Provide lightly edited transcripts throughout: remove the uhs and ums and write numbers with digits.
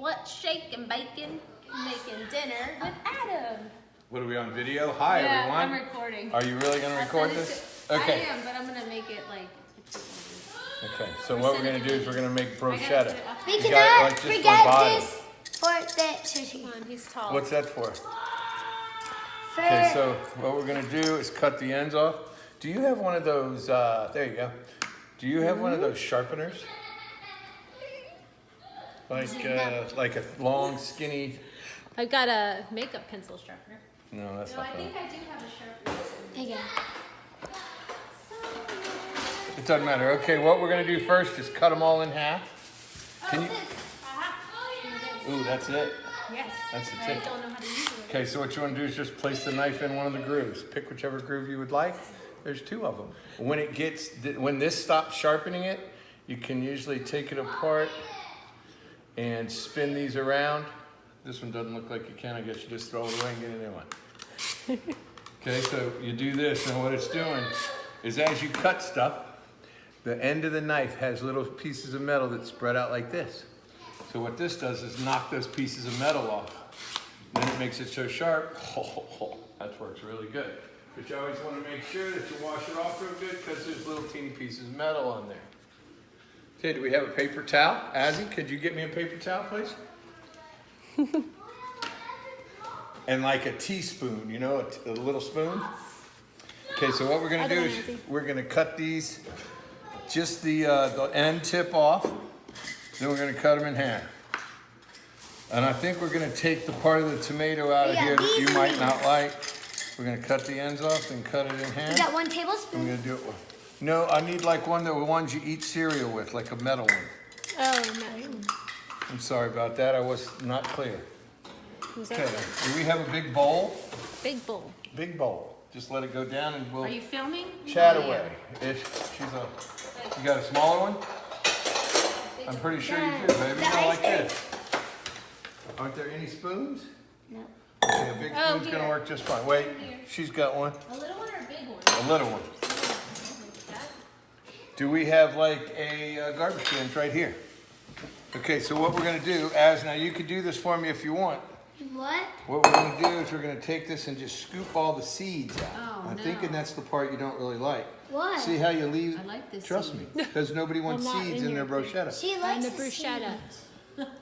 What's shaking bacon? Making dinner with Adam. What are we on video? Hi everyone. I'm recording. Are you really going to record this? Okay. I am, but I'm going to make it like... Okay, so what we're going to do is we're going to make bruschetta. We cannot forget this for the... Come on, he's tall. What's that for? Okay, so what we're going to do is cut the ends off. Do you have one of those, there you go. Do you have one of those sharpeners? Like a long, skinny... I've got a makeup pencil sharpener. No, that's not I think I do have a sharpener. There you go. It doesn't matter. Okay, what we're going to do first is cut them all in half. Can you... Ooh, that's it? Yes. That's the I tip. don't know how to use it. Okay, so what you want to do is just place the knife in one of the grooves. Pick whichever groove you would like. There's two of them. When this stops sharpening it, you can usually take it apart and spin these around. This one doesn't look like you can. I guess you just throw it away and get a new one. Okay, so you do this, and what it's doing is as you cut stuff, the end of the knife has little pieces of metal that spread out like this. So what this does is knock those pieces of metal off. Then it makes it so sharp. That works really good. But you always want to make sure that you wash it off real good because there's little teeny pieces of metal on there. Okay, do we have a paper towel? Azzy, could you get me a paper towel, please? And like a teaspoon, you know, a little spoon. Okay, so what we're going to do is we're going to cut these, just the end tip off. Then we're going to cut them in half. And I think we're going to take the part of the tomato out of here that you might not like. We're going to cut the ends off and cut it in half. You got 1 tablespoon? I'm going to do it with. No, I need like one of the ones you eat cereal with, like a metal one. Oh, no. I'm sorry about that. I was not clear. Okay. Do we have a big bowl? Big bowl. Big bowl. Just let it go down and we'll Are you filming? chat away. You got a smaller one? I'm pretty sure you do, baby. Go like this. Aren't there any spoons? No. Okay, a big spoon's gonna work just fine. Wait, she's got one. A little one or a big one? A little one. Do we have like a garbage can right here? Okay, so what we're gonna do, now you could do this for me if you want. What? What we're gonna do is we're gonna take this and just scoop all the seeds out. Oh, I'm thinking that's the part you don't really like. What? See how you leave? I like this Trust me, because nobody wants seeds in their bruschetta. She likes the the bruschetta.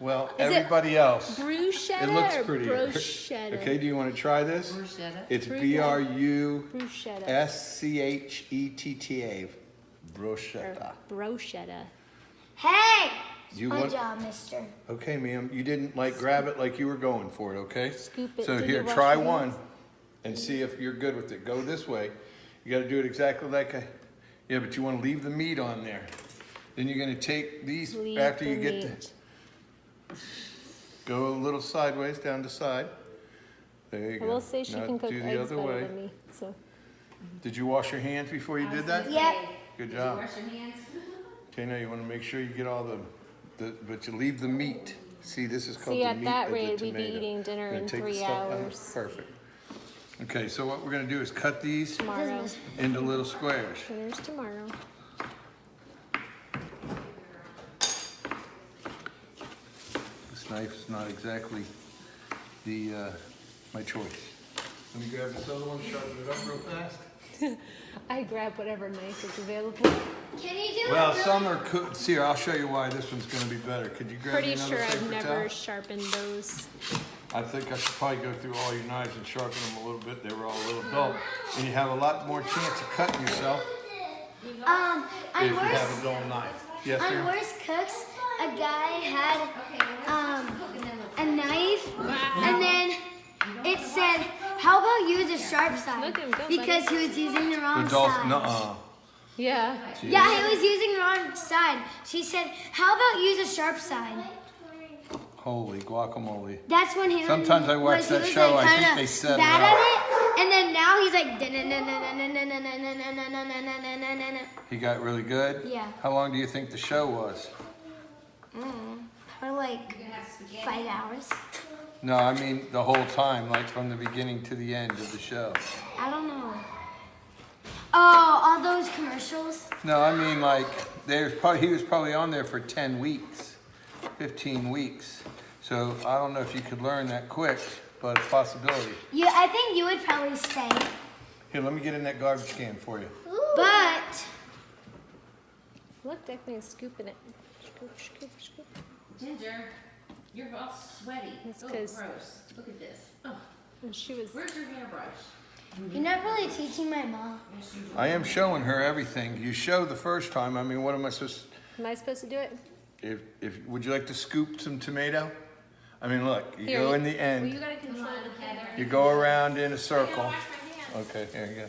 Well, everybody else. Bruschetta. It looks prettier. Bruschetta. Okay, do you want to try this? Bruschetta. It's B-R-U-S-C-H-E-T-T-A. Bruschetta. Bruschetta. Hey! You My want? job, mister. Okay, ma'am. You didn't like grab it like you were going for it, okay? Scoop it. So Did here, you wash try your one hands? and see if you're good with it. Go this way. You got to do it exactly like yeah, but you want to leave the meat on there. Then you're going to take these after you get go a little sideways down the side. There you go. I will say she Now can cook do the eggs other better way. than me. So. Did you wash your hands before you did that? Yep. Good job. Wash your hands. Okay, now you want to make sure you get all but you leave the meat. See, this is called See, the at meat that of the rate, we'd be tomato. eating dinner Gonna in take the 3 stuff out. hours. Perfect. Okay, so what we're going to do is cut these Tomorrow. into little squares. Dinner's tomorrow. This knife is not exactly my choice. Let me grab this other one, sharpen it up real fast. I grab whatever knife is available. Can you do Well, it? some are cooked. See, I'll show you why this one's going to be better. Could you grab me Pretty another sure I've paper never towel? sharpened those. I think I should probably go through all your knives and sharpen them a little bit. They were all a little dull. And you have a lot more chance of cutting yourself if On you have a dull knife. Yes, on ma'am? Worst Cooks, a guy had a knife, and then it said, "How about use a sharp side?" Look at him go, Because he was using the wrong The dull, side. nuh-uh. Yeah. Yeah, he was using the wrong side. She said, "How about use a sharp side?" Holy guacamole. That's when he Sometimes I watch that show, I think they set it bad up. at it, and then now he's like, He got really good? Yeah. How long do you think the show was? for like 5 hours. No, I mean the whole time, like from the beginning to the end of the show. I don't know. Oh, all those commercials. No, I mean like he was probably on there for 10 weeks, 15 weeks. So I don't know if you could learn that quick, but it's a possibility. Yeah, I think you would probably stay. Here, let me get in that garbage can for you. But Look, Declan's scooping it. Scoop, scoop, scoop. Ginger, you're all sweaty. It's Oh, 'cause- gross. Look at this. Oh, And she was. where's your hairbrush? you're not really teaching my mom. I am showing her everything. You showed the first time. I mean, what am I supposed Am I supposed to do it? if would you like to scoop some tomato? I mean, look, you Here, go in the Well, end. you gotta control the camera. You go around in a circle. Wash my hands. Okay, here you go.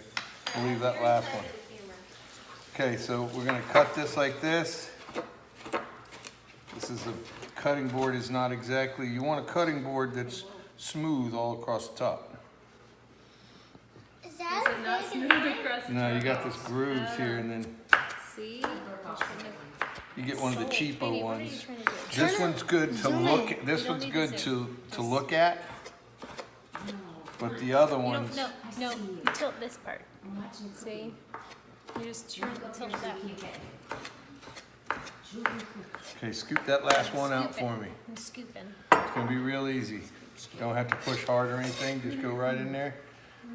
We'll leave that last one. Okay, so we're gonna cut this like this. This is a cutting board is not exactly, you want a cutting board that's smooth all across the top. Is that Not smooth across the No, you top. got this grooves here and then See? you get one of the cheapo Katie, what are you ones. trying to do? This one's good to Zoom look in. at, this You don't one's need good to to look at. But the other You ones, don't, no, you tilt this part. See? You just tilt that. okay, scoop that last one out Scoop it. for me. I'm scooping. It's gonna be real easy. Don't have to push hard or anything, just go right in there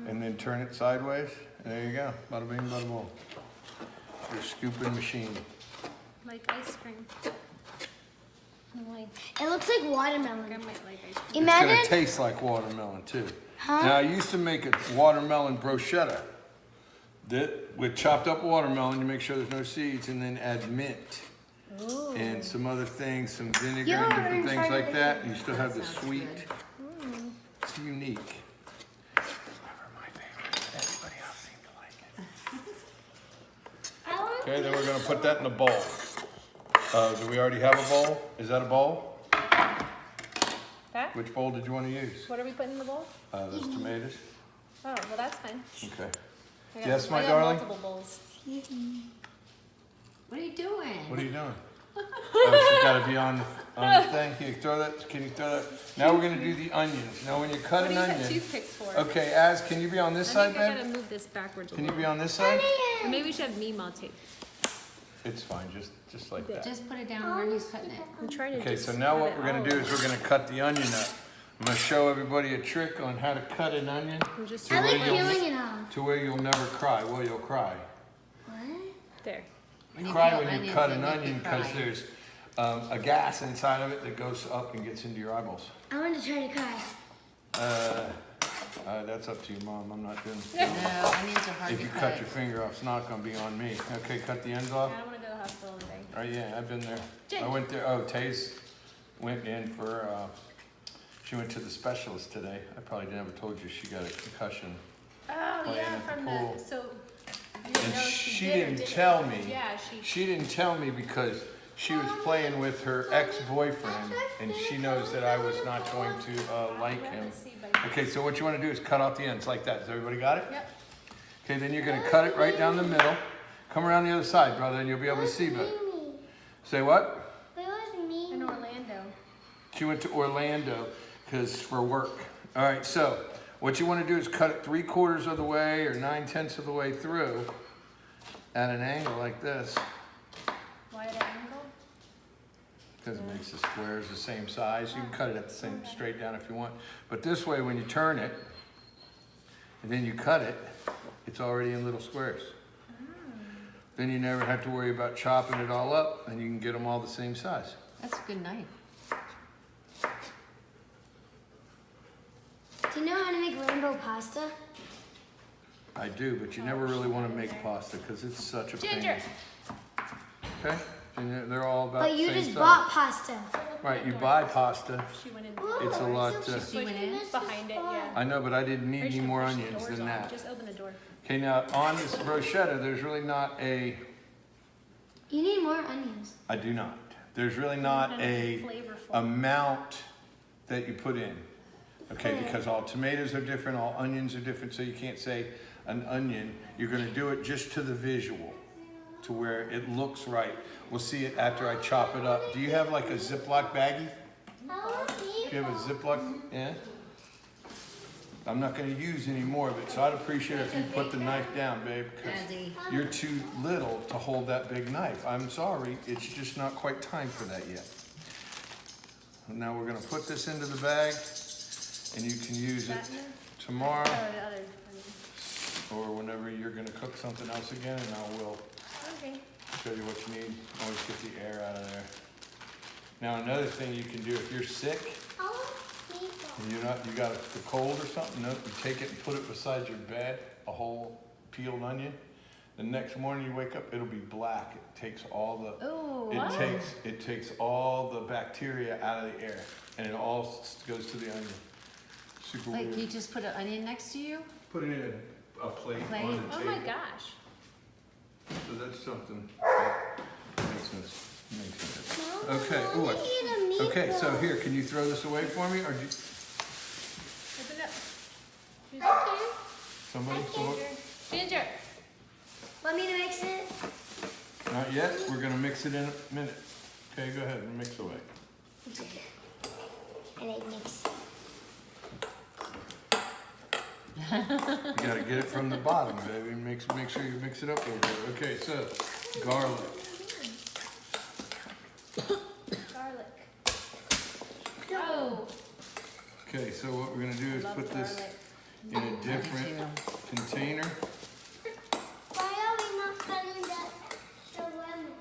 and then turn it sideways. There you go, bada bing, bada boom. Your scooping machine. Like ice cream. I like, It looks like I watermelon. might like ice cream. It's Imagine. gonna taste like watermelon too. Huh? Now I used to make a watermelon bruschetta. With chopped up watermelon, you make sure there's no seeds and then add mint. Ooh. And some other things, some vinegar You're and different in things front like of that. You still have the sweet. Mm. It's unique. Never my favorite. Everybody else seemed to like it. Okay, then we're gonna put that in a bowl. Do we already have a bowl? Is that a bowl? That? Which bowl did you want to use? What are we putting in the bowl? Those tomatoes. Oh, well, that's fine. Okay. I got, Yes, my I got darling? multiple bowls. What are you doing? What are you doing? Oh, she's got to be on the thing. Can you throw that? Can you throw that? Now we're gonna do the onions. Now when you cut What do an you got onion. toothpicks for? Okay, Az, can you be on this I side, think I babe? gotta move this backwards a Can you little. be on this side? Or maybe we should have Meemaw tape. It's fine, just like that. Just put it down where he's cutting it. I'm trying to Okay, just so now have what it we're gonna all do is we're gonna cut the onion up. I'm gonna show everybody a trick on how to cut an onion I'm just I like where you'll- peeling it off. to where you'll never cry. Well, you'll cry. What? there. When you Cry peel when you onions, cut they an make you onion because cry. there's a gas inside of it that goes up and gets into your eyeballs. I want to try to cry. That's up to your mom. I'm not doing. No, onions are hard If to you cut. cut your finger off, it's not gonna be on me. Okay, cut the ends I off. don't wanna go to the hospital today. Oh yeah, I've been there. Jen. I went there. Oh, Taze went in for. She went to the specialist today. I probably never told you she got a concussion. Oh, Playing yeah, at the from pool. the, so. You And didn't know she did or didn't didn't. tell me. Yeah, She didn't tell me because she was playing with her ex-boyfriend, and she knows that I was not going to like him. Okay, so what you want to do is cut off the ends like that. Has everybody got it? Yep. Okay, then you're going to cut it right down the middle. Come around the other side, brother, and you'll be able to see. But say what? Where was me? In Orlando. She went to Orlando for work. All right, so what you want to do is cut it 3/4 of the way or 9/10 of the way through at an angle like this, Why at an angle? because it makes the squares the same size. You can cut it at the same straight down if you want. But this way, when you turn it and then you cut it, it's already in little squares. Then you never have to worry about chopping it all up, and you can get them all the same size. That's a good knife. Do you know how to make rainbow pasta? I do, but you never really want to make pasta because it's such a pain. Ginger. Okay? And they're all about But the you same just size. bought pasta. Right, you buy pasta. She went in. It's a lot. She went in. Behind it, yeah. I know, but I didn't need Or you any should more push the onions doors than off. that. Just open the door. Okay, now on this bruschetta, there's really not a. You need more onions. I do not. There's really not a Flavorful. amount that you put in. Okay, because all tomatoes are different, all onions are different, so you can't say an onion. You're going to do it just to the visual, to where it looks right. We'll see it after I chop it up. Do you have like a Ziploc baggie? Do you have a Ziploc? Yeah? I'm not going to use any more of it, so I'd appreciate it if you put the knife down, babe, because Jazzy. you're too little to hold that big knife. I'm sorry, it's just not quite time for that yet. Now we're gonna put this into the bag, and you can use it tomorrow Oh, the other. or whenever you're gonna cook something else again, and I will Okay. show you what you need. Always get the air out of there. Now another thing you can do if you're sick and you got the cold or something, no, you take it and put it beside your bed, a whole peeled onion. The next morning you wake up, it'll be black. It takes all the it takes all the bacteria out of the air, and it all goes to the onion. Super Like weird. you just put an onion next to you? Put it in a plate Plate? on the Oh table. my gosh. So that's something that makes sense. Okay. Ooh, okay. So here, can you throw this away for me, or do you, Open up. somebody? Ginger. Want me to mix it? Not yet. We're gonna mix it in a minute. Okay, go ahead and mix away. And I mix. You gotta get it from the bottom, baby. Make sure you mix it up over there. Okay, so garlic. Garlic. Oh. Okay, so what we're gonna do is Love put this garlic. in a different container. Why are we not cutting the lemon?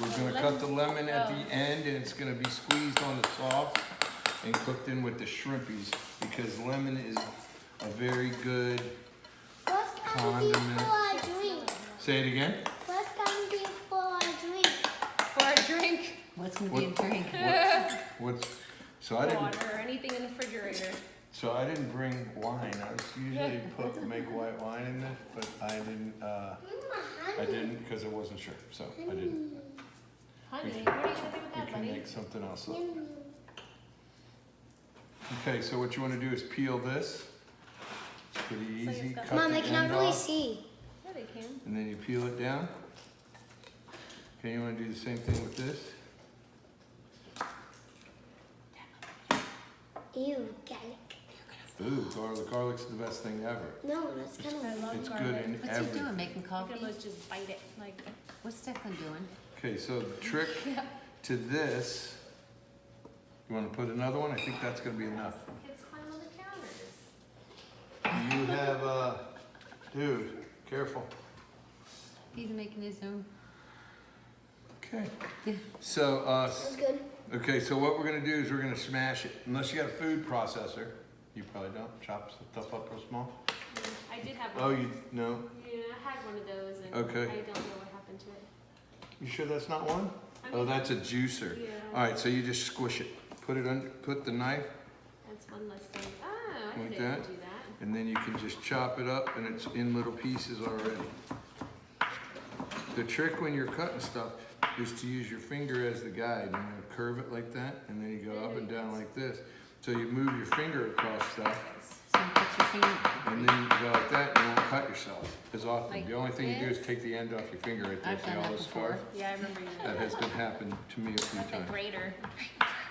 We're gonna cut the lemon at the end, and it's gonna be squeezed on the sauce and cooked in with the shrimpies, because lemon is a very good What's coming condiment. before I drink? Say it again. What's coming before I drink? For a drink. What's gonna be a drink? What's so I didn't Water or anything in the refrigerator. bring wine. I was usually make white wine in this, but I didn't because I wasn't sure. So I didn't. Honey, what are you gonna do with We that, can buddy? make something else up. Okay, so what you want to do is peel this. It's pretty So easy. you've got- Cut Mom, the I cannot end really off, see. Yeah, they can. and then you peel it down. Okay, you want to do the same thing with this. Ew, garlic. Ooh, garlic. Garlic's the best thing ever. No, that's kind I of. love It's garlic. good in What's he everything. doing? Making coffee? Look at Liz just bite it. Like, What's Declan doing? Okay, so the trick to this, you want to put another one? I think that's going to be enough. kids climb on the counters. You have, dude, careful. He's making his own. Okay. So, That's good. okay, so what we're gonna do is we're gonna smash it. Unless you got a food processor, you probably don't. Chop stuff up real small. I did have one. Oh, you no? Yeah, I had one of those, and Okay. I don't know what happened to it. You sure that's not one? I Oh, mean, that's a juicer. Yeah. All right, so you just squish it. Put it under. Put the knife, That's one less thing. Oh, I Like didn't that? do that. and then you can just chop it up, and it's in little pieces already. The trick when you're cutting stuff is to use your finger as the guide. You know, curve it like that, and then you go up and down like this. So you move your finger across stuff, So you put your finger. and then you go like that, and you won't cut yourself as often. Like The only thing you do is this? take the end off your finger right there. I've See done all that those scars? before. Yeah, I remember you That did has been happened to me a few that. The times. grater.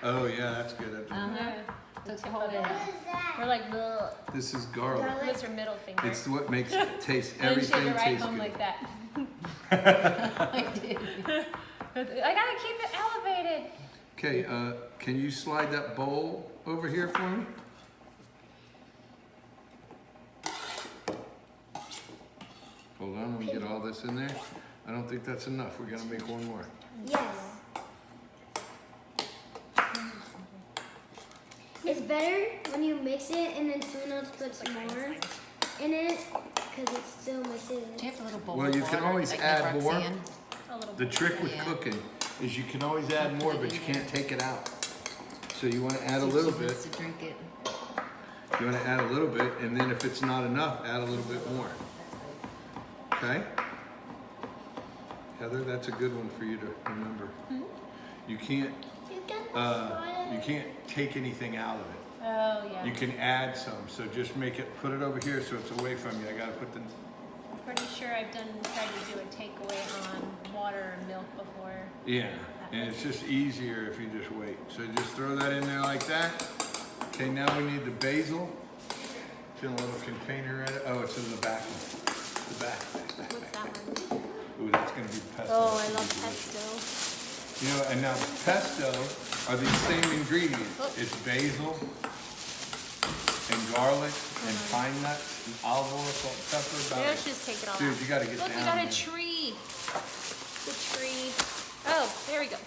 Oh yeah, that's good. I've done that. Yeah. Took the whole day. What is that? We're like, ugh. This is garlic. What's her middle finger? It's what makes it taste, and then she everything had to ride tastes home good. like that. I did. I gotta keep it elevated. Okay, can you slide that bowl over here for me? Hold on, let me get all this in there. I don't think that's enough. We're gonna make one more. Yes. It's better when you mix it and then someone else puts more in it because it still mixes. Do you have a little bowl Well, of you can water always like add more. Roxanne? A little The bit. trick with Yeah. cooking is you can always add more, but you can't take it out. So you wanna add a little She bit. wants to drink it. You wanna add a little bit, and then if it's not enough, add a little bit more. Okay? Heather, that's a good one for you to remember. You can't, you can't take anything out of it. Oh, yeah. You can add some, so just make it, put it over here so it's away from you. I gotta put the, I'm pretty sure I've tried to do a takeaway on water and milk before. yeah, and it's just easier if you just wait. So just throw that in there like that. Okay, now we need the basil. It's in a little container in it. Oh, it's in the back. The back. What's that one? Ooh, that's gonna be pesto. Oh, I That's love gonna be delicious. pesto. You know, and now pesto are these same ingredients. Oh. It's basil and garlic and pine nuts and olive oil, salt, and pepper. Maybe I should just take it all Dude, out. you gotta get Look, down we got a there. tree. It's a tree. Oh, there we go.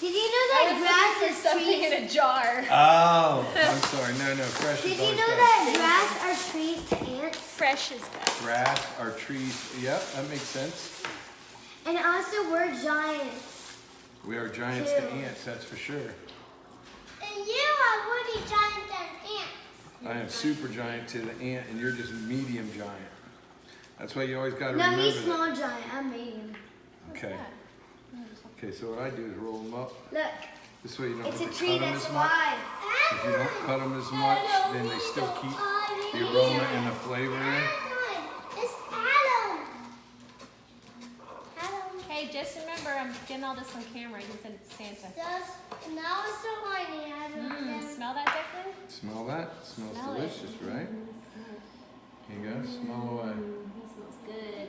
Did you know that grass is Something trees? in a jar. Oh, I'm sorry. No, fresh Did is you always know better. that grass are trees to ants? Fresh is best. Grass are trees. Yep, that makes sense. And also we're giants. We are giants to Two. ants, that's for sure. And you are really giant than ants. I am super giant to the ant, and you're just medium giant. That's why you always got to No, remember he's that. small giant. I'm medium. Okay. Okay, so what I do is roll them up. Look, This way you don't it's have a to tree cut them that's as much. alive. If you don't cut them as much, then they still keep the aroma and the flavor in. It's Adam. Hey, just remember, I'm getting all this on camera. He said it's Santa. Now it's so whiny. Smell that, Declan? Smell that? Smells Smell it. delicious, right? Here you go, smell away. It smells good.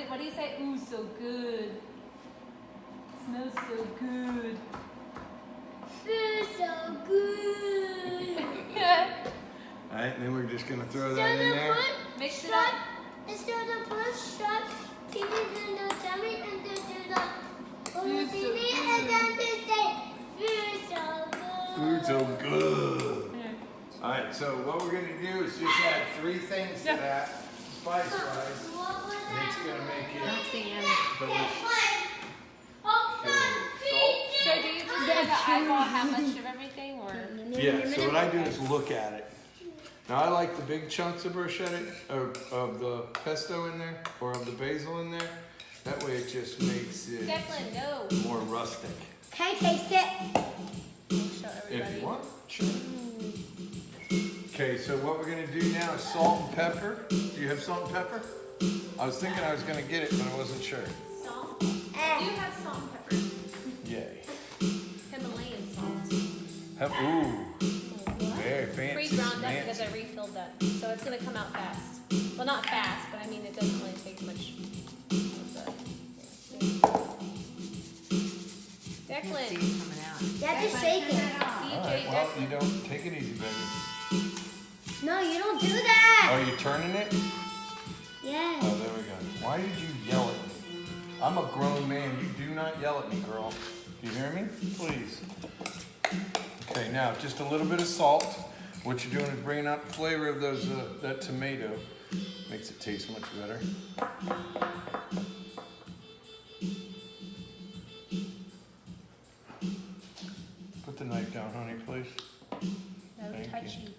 What do you say? Ooh, so good. Smells so good. Feels so good. All right, and then we're just gonna throw that in there. Mix it up. Instead of push shot, you can do the tummy and then do the and then they say, feels so good. Food so good. All right, so what we're gonna do is just add 3 things to that spice wise, and it's gonna make it That's the end. delicious. So do you just kind of eyeball how much of everything, or? Yeah, so what I do is look at it. Now I like the big chunks of bruschetta, of the pesto in there, or of the basil in there. That way it just makes it Declan, no. more rustic. Can I taste it? Show If everybody. you want, sure. Okay, so what we're gonna do now is salt and pepper. Do you have salt and pepper? I was thinking I was gonna get it, but I wasn't sure. Salt. You have salt and pepper. Yay. Himalayan salt. Ooh, very fancy. Pre-ground up because fancy. I refilled that. So it's going to come out fast. Well, not fast, but I mean, it doesn't really take much. Declan. See it coming out. Yeah, just shake it. All right, DJ well, Declan. you don't take it easy, baby. No, you don't do that. Are you turning it? Yes. Oh, there we go. Why did you yell at me? I'm a grown man. You do not yell at me, girl. Do you hear me? Please. Okay, now just a little bit of salt. What you're doing is bringing out the flavor of those that tomato. Makes it taste much better. Put the knife down, honey, please. No Thank touchy.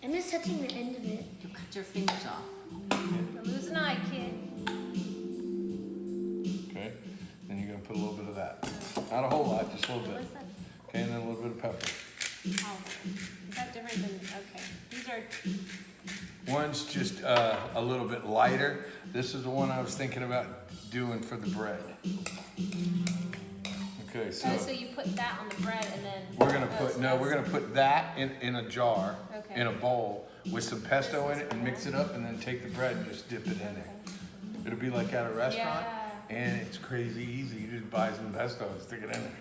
I'm just touching the end of it. You cut your fingers off. Don't lose an eye, kid. Okay, then you're gonna put a little bit of that. Not a whole lot, just a little bit. What's that? Okay, and then a little bit of pepper. Oh, is that different than, okay. These are, One's just a little bit lighter. This is the one I was thinking about doing for the bread. Okay, so so you put that on the bread and then. we're gonna oh, put, so no, we're that's- gonna put that in a jar, Okay. in a bowl, with some pesto in it and mix it up and then take the bread and just dip it in there. It'll be like at a restaurant Yeah. and it's crazy easy. You just buy some pesto and stick it in there.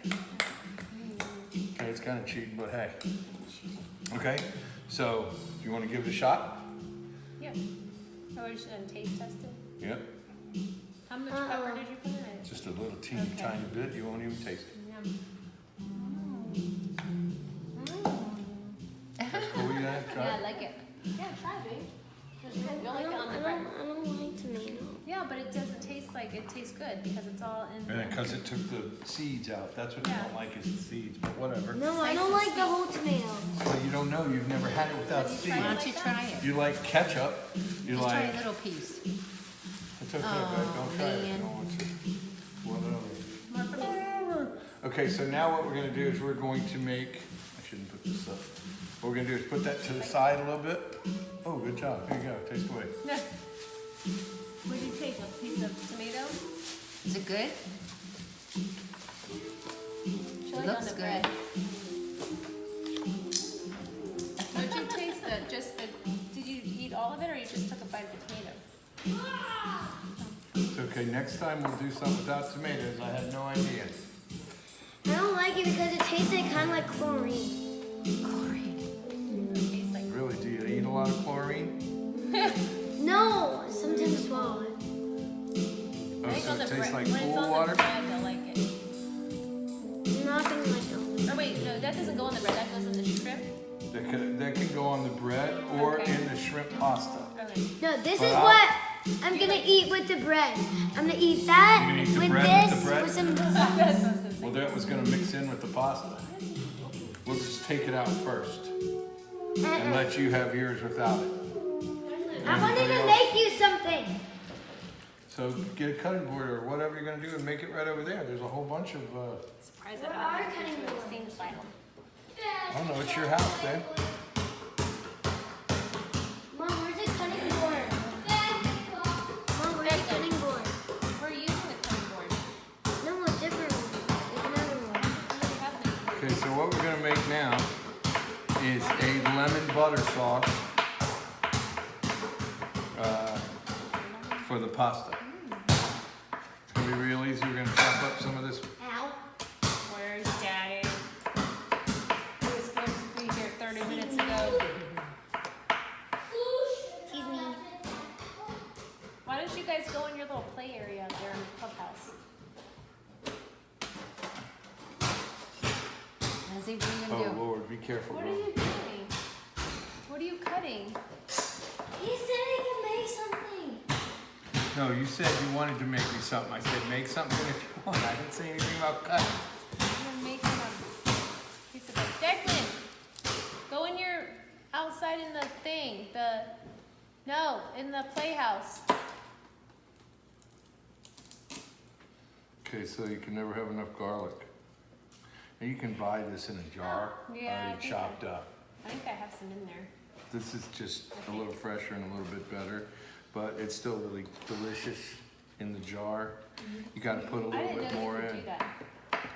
Okay, it's kind of cheap, but hey. Okay, so do you want to give it a shot? Yeah. Oh, we're just gonna taste test it? Yep. How much pepper did you put in it? Just a little teeny Okay. tiny bit. You won't even taste it. Yum. That's cool. You guys try Yeah, I it. like it. Yeah, try it, babe. You'll like it on the bread. I don't like tomato. Yeah, but it doesn't taste like, it tastes good because it's all in. And then because it took the seeds out, that's what you Yeah. don't like is the seeds. But whatever. No, I don't like the whole tomato. Well, you don't know. You've never had it without Have you seeds. Why tried don't you try it? You like ketchup. You Just try like. a little piece. It's okay, Oh, babe. Don't try it. You man. don't want to. Whatever. More for me? Okay, so now what we're gonna do is we're going to make, I shouldn't put this up. What we're gonna do is put that to the side a little bit. Oh, good job. Here you go. Taste away. No. What did you take? A piece of tomato? Is it good? She like looks on the good. bread. Don't you taste just the, did you eat all of it or you just took a bite of the tomato? It's okay. Next time we'll do something without tomatoes. I had no idea. I don't it because it tasted kind of like chlorine. Chlorine. Really? Do you eat a lot of chlorine? No, sometimes swallow it. Oh, so it tastes like when it's pool on water? the bread, they'll like it. Nothing like that. Or wait, no, that doesn't go on the bread. That goes in the shrimp. That can go on the bread or Okay. in the shrimp pasta. Okay. No, this But is I'll- what I'm gonna eat with the bread. I'm gonna eat that You're gonna eat the with bread with this the bread? with some. That's what I was gonna say. Well, that was gonna mix in with the pasta. We'll just take it out first and let you have yours without it. I wanted to make you something. So get a cutting board or whatever you're gonna do and make it right over there. There's a whole bunch of, Surprised What I are haven't cutting boards? seen the side one. I don't know, it's your house, babe. Mom, where's the cutting board? Mom, where's the cutting board? We're using the cutting board. No, a different one. Like another one. We have them. Okay, so what we're gonna make now is a lemon butter sauce for the pasta. It's gonna be real easy. We're gonna chop up some of this. Ow. Where's Daddy? He was supposed to be here 30 minutes ago. Excuse me. Why don't you guys go in your little play area out there in the clubhouse? Lindsay, what are you Oh gonna do? Lord, be careful, What are bro. you doing? What are you cutting? He said I can make something. No, you said you wanted to make me something. I said make something if you want. I didn't say anything about cutting. I'm making a piece of bread. Declan, go in your outside in the thing. In the playhouse. Okay, so you can never have enough garlic. And you can buy this in a jar, Yeah, I already think chopped up. I think I have some in there. This is just a little fresher and a little bit better, but it's still really delicious in the jar. You gotta put a I little didn't bit know more you could in. do that.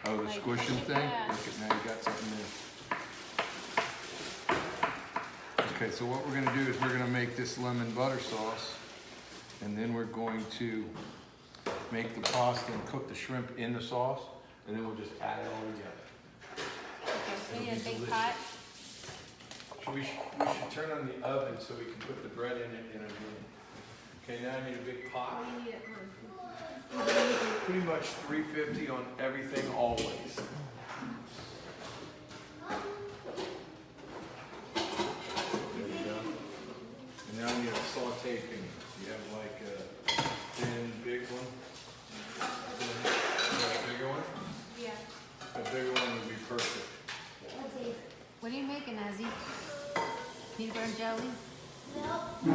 Oh, the Like, squishing thing? yeah. Look at, now you got something there. Okay, so what we're gonna do is we're gonna make this lemon butter sauce, and then we're going to make the pasta and cook the shrimp in the sauce, and then we'll just add it all together. Okay, so we need a It'll be big delicious. pot. We should turn on the oven so we can put the bread in it in a minute. Okay, now I need a big pot. What do you need it for? Pretty much 350 on everything always. There you go. And now I need a saute pan. You have like a thin, big one? You have a bigger one? Yeah. A bigger one would be perfect. What are you making, Azzy? Peanut butter and jelly? No. You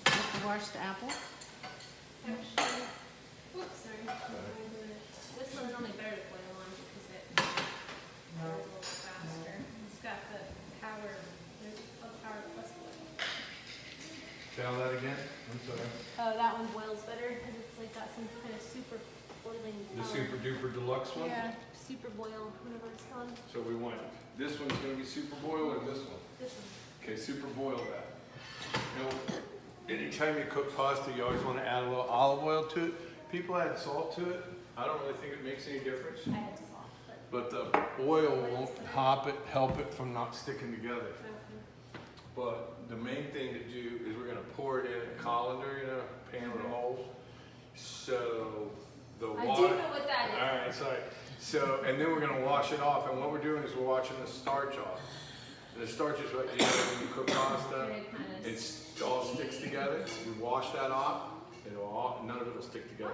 have to wash the apple? Actually, whoops, sorry. This one's only better to boil on because it's a little faster. It's got the power. There's a power plus boil. Say all that again? I'm sorry. Oh, that one boils better because it's like got some kind of super boiling The power. super duper deluxe one? Yeah, super boil, whatever it's called. So we want, this one's gonna be super boil or this one? This one. Okay, super boil that. You know, anytime you cook pasta, you always want to add a little olive oil to it. People add salt to it. I don't really think it makes any difference. I had salt, But but the oil will help it from not sticking together. okay. But the main thing to do is we're gonna pour it in a colander, in a pan with holes. So the water. I do know what that is. All right, sorry. So, and then we're gonna wash it off. And what we're doing is we're washing the starch off. And the starch is what you know when you cook pasta. It all sticks together. We wash that off. None of it will stick together.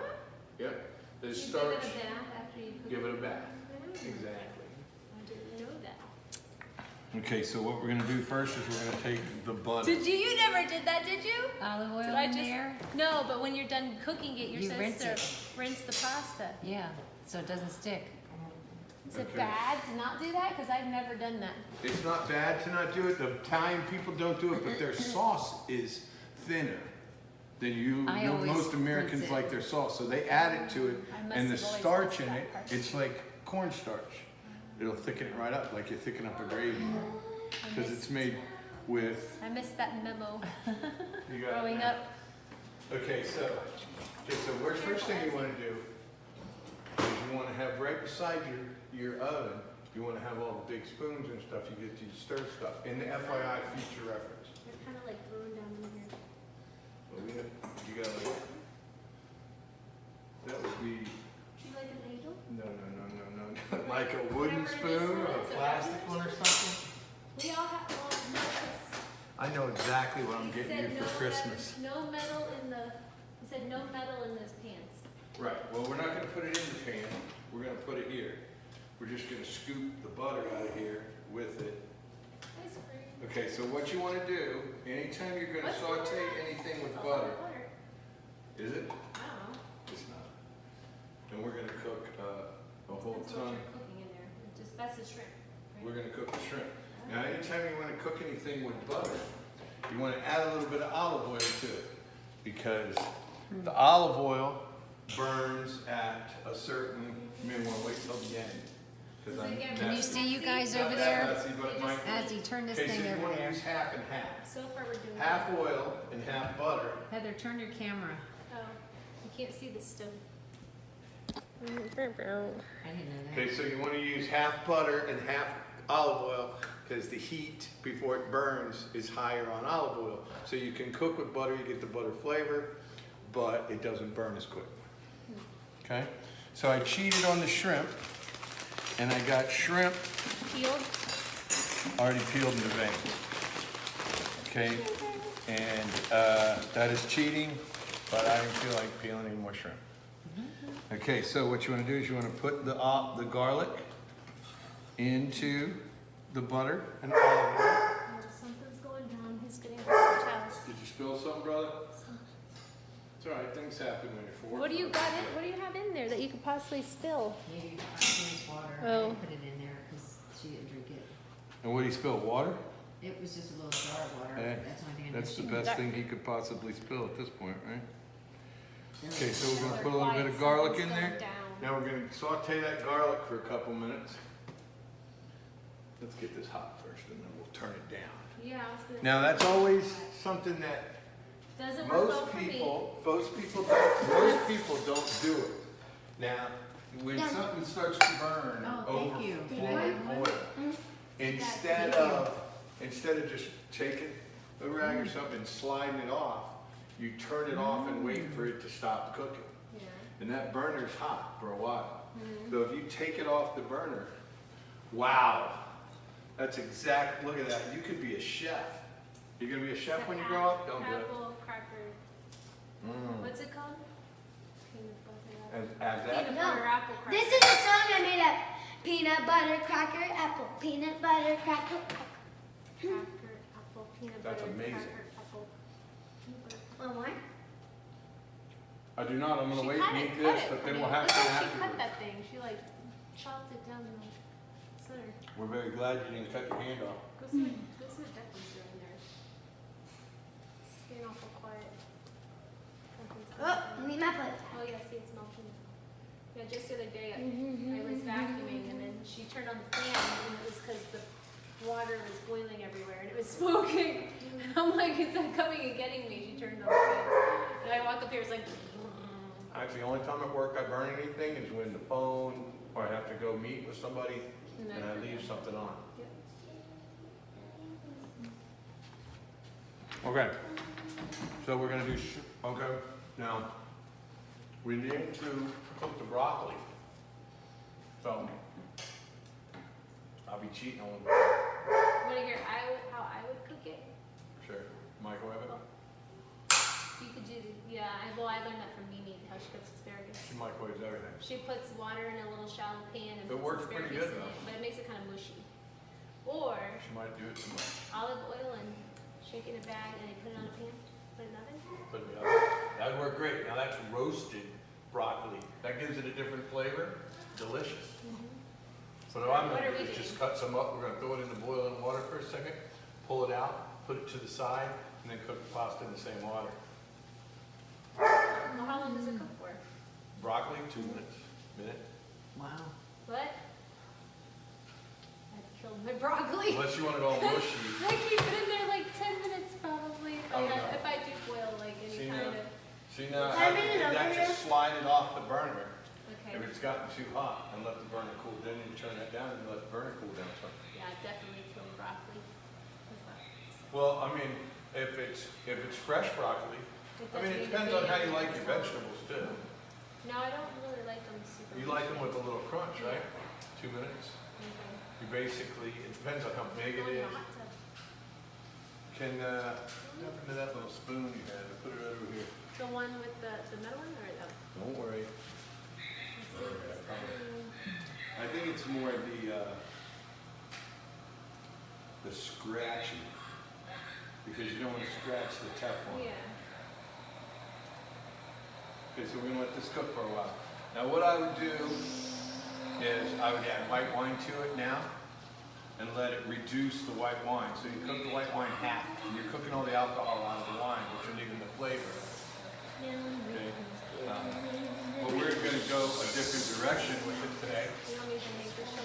Yep. There's You starch. give it a bath after you cook Give it a it. bath. Exactly. I didn't know that. Okay, so what we're gonna do first is we're gonna take the butter. You never did that, did you? Olive oil Did I in just? there? No, but when you're done cooking it, you're You supposed rinse to rinse the pasta. Yeah, so it doesn't stick. Is it Okay. bad to not do that? Because I've never done that. It's not bad to not do it. The Italian people don't do it, but their sauce is thinner than I always most Americans rinse it. like their sauce. So they add it to it, I must and the have always starch missed in that it, part. it's like cornstarch. It'll thicken it right up, like you thicken up a gravy. Because it's made with, I missed that memo you got growing it. up. Okay, so first thing you want to do is you want to have right beside your oven, you want to have all the big spoons and stuff. You get to stir stuff. In the FYI future reference. They're kind of like thrown down in here. Well, you got like, that would be. Do you like a ladle? No. Like a wooden spoon or a plastic one or something? We all have, well, no, I know exactly what I'm he getting you said for Christmas. No metal in the, he said no metal in those pans. Right, well, we're not gonna put it in the pan, we're gonna put it here. We're just gonna scoop the butter out of here with it. Ice cream. Okay, so what you wanna do, anytime you're gonna saute anything with butter, is it? I don't know. It's not. And we're gonna cook a whole That's what ton. you're cooking in there. Just, that's the shrimp, right? We're gonna cook the shrimp. Now, anytime you wanna cook anything with butter, you wanna add a little bit of olive oil to it. Because the olive oil burns at a certain, you may wanna wait till the end. 'Cause I'm Can you see you guys over not there? that messy, but my- Azzy, turn this Okay, so thing you over wanna there. use half and half. So far we're doing Half oil and half butter. Heather, turn your camera. Oh, you can't see the stove. I didn't know that. Okay, so you wanna use half butter and half olive oil, because the heat before it burns is higher on olive oil. So you can cook with butter, you get the butter flavor, but it doesn't burn as quick. Okay, so I cheated on the shrimp, and I got shrimp Peeled? already peeled in the vein. Okay, and that is cheating, but I didn't feel like peeling any more shrimp. Okay, so what you want to do is you want to put the garlic into the butter and olive oil. Oh, something's going down. He's getting the towels. Did you spill something, brother? It's all right. Things happen when you're 4. What do you got in? What do you have in there that you could possibly spill? Maybe James water. Oh. I put it in there because she didn't drink it. And what did he spill? Water? It was just a little jar of water. Eh, That's the only thing I know. That's the She- best thing he could possibly spill at this point, right? there was- Okay, so we're gonna They're put a little bit quiet, of garlic in something's there. going down. Now we're gonna saute that garlic for a couple minutes. Let's get this hot first, and then we'll turn it down. Yeah, I was gonna Now say, that's always something that doesn't work well most for me. people don't do it. Now, when something starts to burn Oh, or thank you. overflow oil, instead of just taking a rag or something and sliding it off, you turn it off and wait for it to stop cooking. Yeah. And that burner's hot for a while. So if you take it off the burner, wow, that's exact, look at that. You could be a chef. You're gonna be a chef when you grow up? Don't do it. Apple cracker. What's it called? Peanut butter. As that? Peanut butter apple cracker. This is a song I made up. Peanut butter cracker apple. Peanut butter cracker apple. Cracker apple peanut That's butter. amazing. Cracker apple. Peanut butter. One more. I do not. I'm gonna She wait cut and it, eat cut this, it. but then I we'll mean, have look to how she afterwards. cut that thing. She like chopped it down in the center. We're very glad you didn't cut your hand off. Go see what Declan's doing there. It's getting awful quiet. Something's Oh, happening. need my plate. Oh yeah, see it's melting. Yeah, just the other day I was vacuuming and then she turned on the fan and it was because the water was boiling everywhere and it was smoking. I'm like, is that coming and getting me? She turned on the fan. And I walk up here, it's like, Actually, the only time at work I burn anything is when the phone, or I have to go meet with somebody, and I leave something on. Okay, so we're gonna do, okay, now, we need to cook the broccoli. So, I'll be cheating a little bit. want to hear how I would cook it? Sure, microwave it? You could do, I learned that from Mimi, how she cooks asparagus. She microwaves everything. She puts water in a little shallow pan and It puts works pretty asparagus good, in though. it, but it makes it kind of mushy. Or She might do it too much. olive oil and shake it in a bag and they put it on a pan, put it in the oven. Put it in the oven. That would work great. Now that's roasted broccoli. That gives it a different flavor. Delicious. So what I'm What gonna are do we is just doing? cut some up. We're gonna throw it in the boiling water for a second, pull it out, put it to the side, and then cook the pasta in the same water. Well, how long does it cook for? Broccoli, 2 minutes. Minute. Wow. What? I'd kill my broccoli. Unless you want it all mushy. I keep it in there like 10 minutes probably if, Oh, no. if I do boil like any See kind now? of. See now, Can I bring it over that here? just slide it off the burner. Okay. Okay. If it's gotten too hot, and let the burner cool, then you turn that down and let the burner cool down some. Yeah, I definitely kill broccoli. Well, I mean, if it's fresh broccoli, I mean, it depends on how you like your vegetables too. No, I don't really like them super. You like them with a little crunch, right? 2 minutes. Okay. You basically, it depends on how big it is. Can, what happened to that little spoon you had? I put it over here. The one with the metal one or the? Don't worry. I think it's more the scratching, because you don't want to scratch the Teflon. Yeah. Okay, so we're gonna let this cook for a while. Now what I would do is I would add white wine to it now and let it reduce the white wine. So you cook the white wine half, and you're cooking all the alcohol out of the wine, which are leaving the flavor. Okay. But we're gonna go a different direction with it today. You don't need to make this show.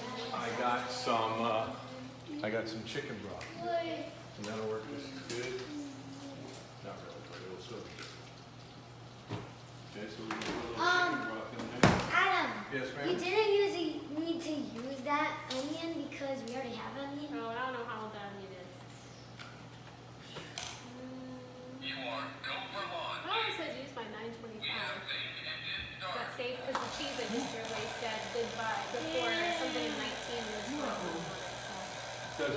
I got some chicken broth, and that'll work just as good. Not really, but it'll still be good. Okay, so we're gonna put a little chicken broth in there. Adam, Yes, you ma'am? didn't need to use that onion because we already have onion. Oh, I don't know how old that onion is. You are go for lawn. I always said use my 925. Got saved because the cheese I just realized said goodbye before something in 19 was on it. Does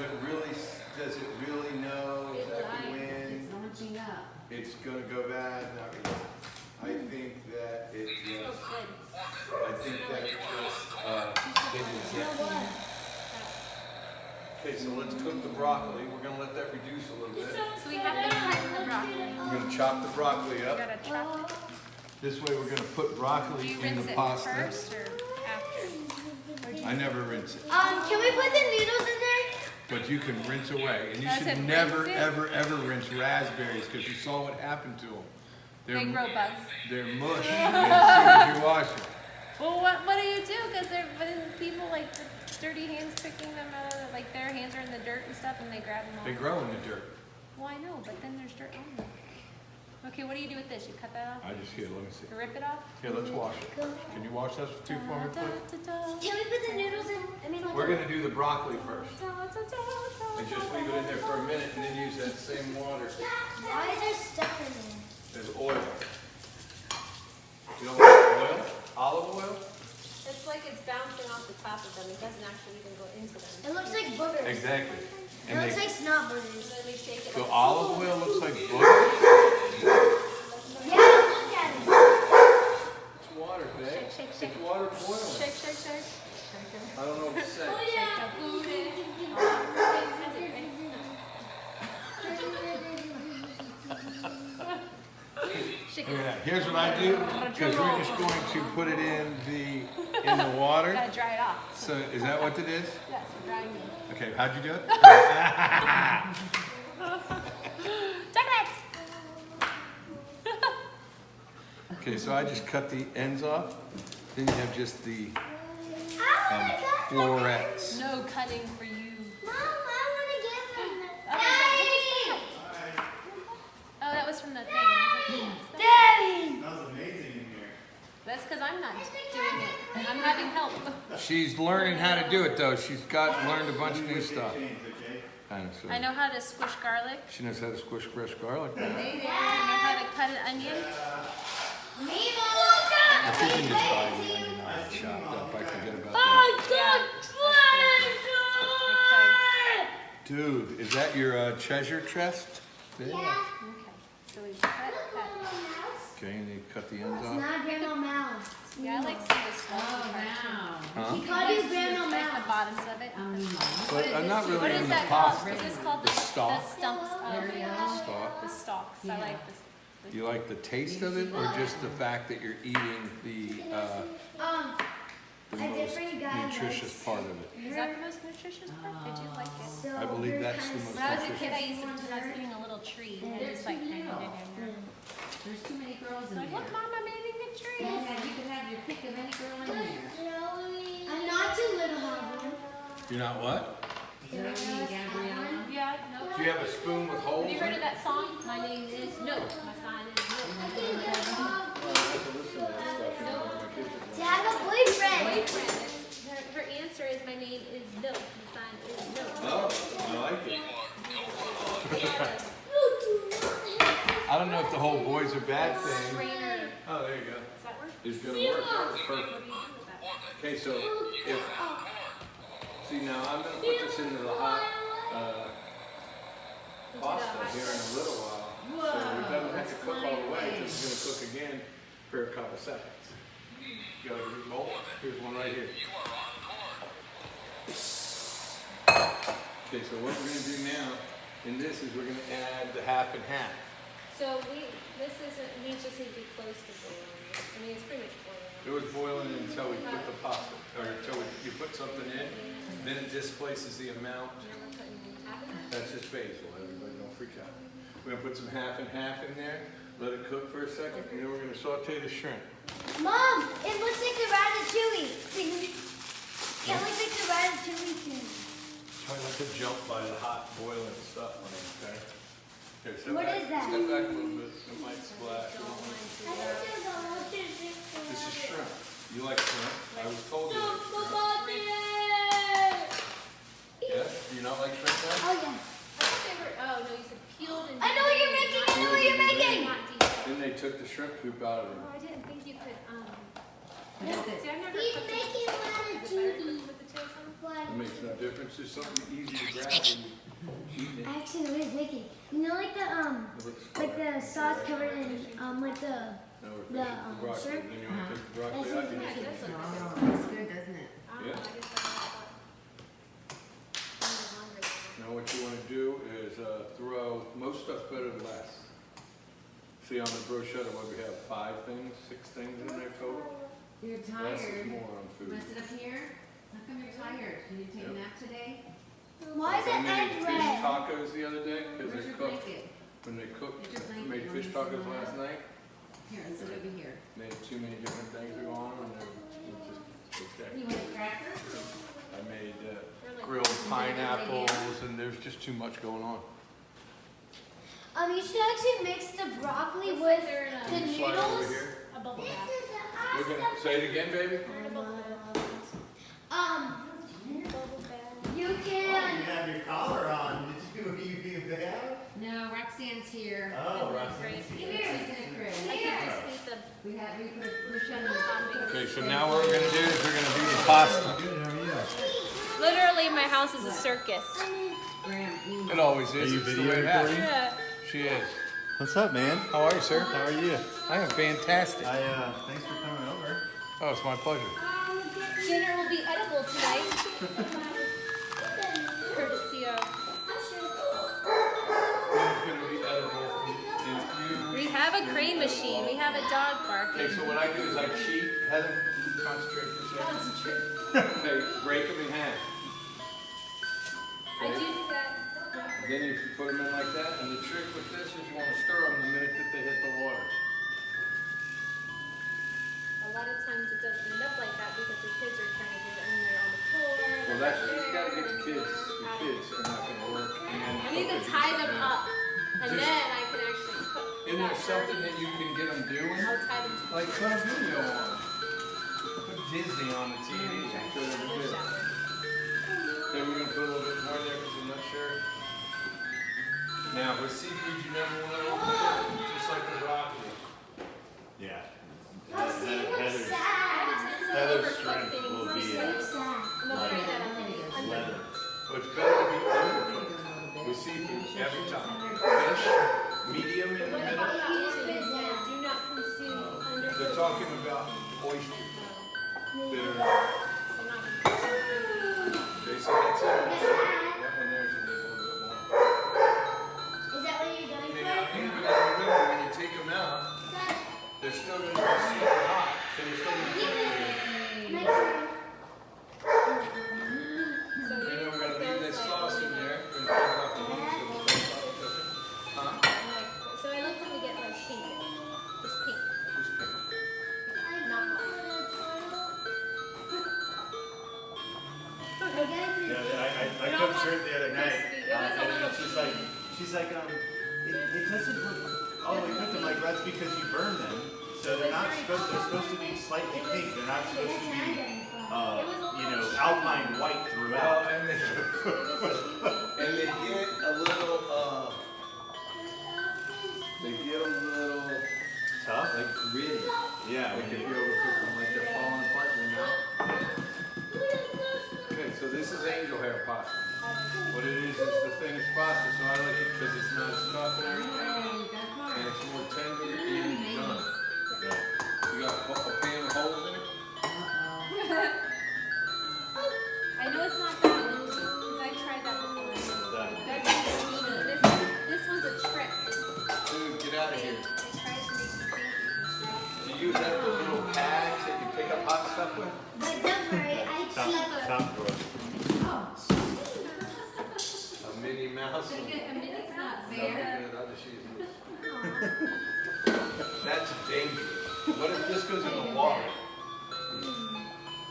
it really know It exactly lied. when It's launching up. it's gonna go bad? Not really. I think that it So just, good. I think that it just, it is. You know what? Okay, so let's cook the broccoli. We're gonna let that reduce a little bit. So we have to cut the broccoli. We're gonna chop the broccoli We up. gotta chop it. This way we're gonna put Do broccoli you in rinse the it pasta. first or after? Or do you- I never rinse it, Can we put the noodles in there? but you can rinse away. And you I should said never, rinse it. ever rinse raspberries, because you saw what happened to them. They grow bugs. They're mush as soon as you wash them. Well, what do you do? Because people like the dirty hands picking them out of, like their hands are in the dirt and stuff, and they grab them all. They grow in the dirt. Well, I know, but then there's dirt on them. Okay, what do you do with this? You cut that off? I just, here, let me see. You rip it off? Here, let's wash it. Can you wash those two for me, please? Can we put the noodles in? I mean, We're gonna do the broccoli first. And just leave it in there for a minute and then use that same water. why is there stuff in there? There's oil. You know what oil? Olive oil? It's like it's bouncing off the top of them. It doesn't actually even go into them. It looks like boogers. Exactly. It And looks they, like snot boogers. So then we shake it so up. olive oil looks like butter? Yeah, look at it. It's water, babe. Shake, shake, shake. It's water boiling. Shake, shake, shake. I don't know what to say. Shake the booty. Shake Look at it. that. Here's what I do, because we're just going to put it in the water. Gotta dry it off. So is that what it is? Yes, we're drying it. Okay, how'd you do it? Okay, so I just cut the ends off. Then you have just the florets. No cutting for you. Mom, I want to get them. Daddy! Oh, that was from the thing. I was like, Daddy! Smells amazing in here. that's because I'm not doing it. I'm having help. She's learning how to do it though. She's learned a bunch of new stuff. Change, okay? Kind of, so I know how to squish garlic. she knows how to squish fresh garlic. I know how to cut an onion. I think you can just buy the onion all chopped up. I forget about that. Dude, is that your treasure chest? There? Yeah. Okay, so we cut. Okay, and you cut the ends It's off. not Grandma Mouse. Yeah, I like seeing the stuff. Oh, wow. Huh? She called you Grandma Like the Mouse. bottoms of it. But I'm not What really is in the that called? pasta. Is this called The stalk. the stumps of There you go. Stalk. the stalks? I Yeah. like this. You like the taste of it, or just the fact that you're eating the A most different guy nutritious likes- part of it? Is that the most nutritious part? I do like it. So I believe we're that's the kinda most When I was a nutritious. kid, I used to when I was eating a little tree, and I just like There's too many girls in like, there. look, Mom, I'm eating a tree. You could have your pick of any girl in there. I'm not too little, Hobble. You're not what? Zoe, Gabriella. Yeah, no, Do you have a spoon with holes Have you in heard it? of that song? My name is No. My sign is No. Well, I have to listen to that stuff, you know, my kids are To have a boyfriend. Boyfriend. Her answer is my name is No. My sign is No. Oh, I like it. Yeah. I don't know if the whole boys are bad thing. Trainer. Oh, there you go. Does that work? It's gonna work. Perfect. What do you do with that? Okay, so if see now I'm gonna put this into the hot pasta here in a little while. So it doesn't have to cook all the way, because it's gonna cook again for a couple seconds. You got a good bowl? Here's one right here. Okay, so what we're gonna do now in this is we're gonna add the half and half. So this isn't, we just need to be close to boiling. I mean, it's pretty much boiling. It was boiling until we put the pasta, or until you put something in, then it displaces the amount. Now we're putting half of that. That's just basil, everybody don't freak out. We're gonna put some half and half in there, let it cook for a second, and then we're gonna saute the shrimp. Mom, it looks like the ratatouille. It looks like the ratatouille thing. Try not to jump by the hot boiling stuff, okay? Here, step What back, is that? Step back a little bit, it might splash. This is shrimp. You like shrimp? I was told you like shrimp. Yeah? Do you not like shrimp now? Oh yeah. I thought they were, oh no, you said peeled and I know what you're making. I know what you're making. not deep. Then they took the shrimp coop out of Oh, it. I didn't think you could, What is see, it? I've never He's cooked it. making Is it better ratatouille. with the tails on? It makes no difference, it's something easy to grab and eat it. I actually know what he's making. You know, like the sauce covered in like the Now we're the, finishing the broccoli, shrimp? then you want to take the broccoli That's out, it. you Yeah, it just does look Oh, good. looks good, doesn't it? I don't know, Yeah. I just thought. I'm hungry now. Now what you want to do is throw, most stuff's better than less. See on the bruschetta, what we have, 5 things, 6 things in there total? You're Less is tired. more on food. Want to sit up here? How come you're tired? Did you take a nap today? Why is I it made egg fish red? tacos the other day, because Where's they your cooked, blanket? when they cooked, Where's your blanket? made You fish want me to tacos sit on last that? night. Here, let's sit over here. They had too many different things to go on, and it just, okay. You want a cracker? I made They're like- grilled pineapples, and there's just too much going on. You should actually mix the broccoli Looks with like they're in the Can you slide over noodles. here? a bubble bath. We're gonna, say it again, baby? They're in a bubble bath. Bubble bath. You You can. have your collar on. Did you have? No, Roxanne's here. Oh, Great. She's in a crib. I can just eat the We put a push on the topping. Okay, so now what we're gonna do is we're gonna do the pasta. Good, how are you? Literally, my house is a circus. Graham. It always is. Are you It's the video way it has. recording? Yeah. She is. What's up, man? How are you, sir? How are you? I am fantastic. Thanks for coming over. Oh, it's my pleasure. Dinner will be edible tonight. Courtesy of. It's gonna be edible in a few We weeks. have a crane machine. We have a dog barking. Okay, so what I do is I cheat. Heather, concentrate for a second. Okay, break them in half. I do that. Then you put them in like that, and the trick with this is you want to stir them the minute that they hit the water. A lot of times it doesn't end up like that because the kids are trying to get in there on the floor. Well, that's, you gotta get the kids. The kids are not gonna work. And I need to cook tie it. them up, and Just- then I can actually cook. Isn't there something that you can get them doing? I'll tie them to Like put a video on. Put Disney on the TV and show them the the video. shower. Okay, we're gonna put a little bit more there because I'm not sure. Now, with seafood, you never want to overcook it, just like the broccoli. Yeah. Roxanne looks Heather's sad. Heather's strength will be Looks sad. I'm afraid that I'm gonna be under. leather. So it's better to be undercooked with seafood every time. Fish, medium in the What middle. about that one that says do not consume undercooked? They're talking about oysters. They're, So not consume. they said that's it. That one there's a little bit more. Is that what you're going And for? you gotta remember, when you take them out, they're still gonna be super hot, so they're still gonna be cooking. My turn. So And you then we're gonna put leave those this like sauce in there and cover it up the heat so it'll stay soft cooking. Huh? like, so I look when we get like pink. Just pink. Just pick. Not hot. Yeah, I cooked shrimp the other night. Crispy, And it's just like, she's like, it doesn't look all the way cooked. I'm like, that's because you burn them. So they're supposed to be slightly pink. They're not supposed to be, alpine white throughout. And they get a little, Tough? like gritty. Yeah. Like if you overcook them, like they're falling apart in your mouth. Okay, so this is angel hair pasta. What it is the thinnest pasta, so I like it because it's not as tough and everything, and it's more tender and done. You got a pan with holes in it? I know it's not that one, because I tried that before. This one's a trick. Dude, get out of here. I tried to make the thing. Do you have the little pads that you pick up hot stuff with? But don't worry, I keep. Top drawer. A Minnie Mouse? It's not No, fair. the other shoes. That's dangerous. What if this goes in the water?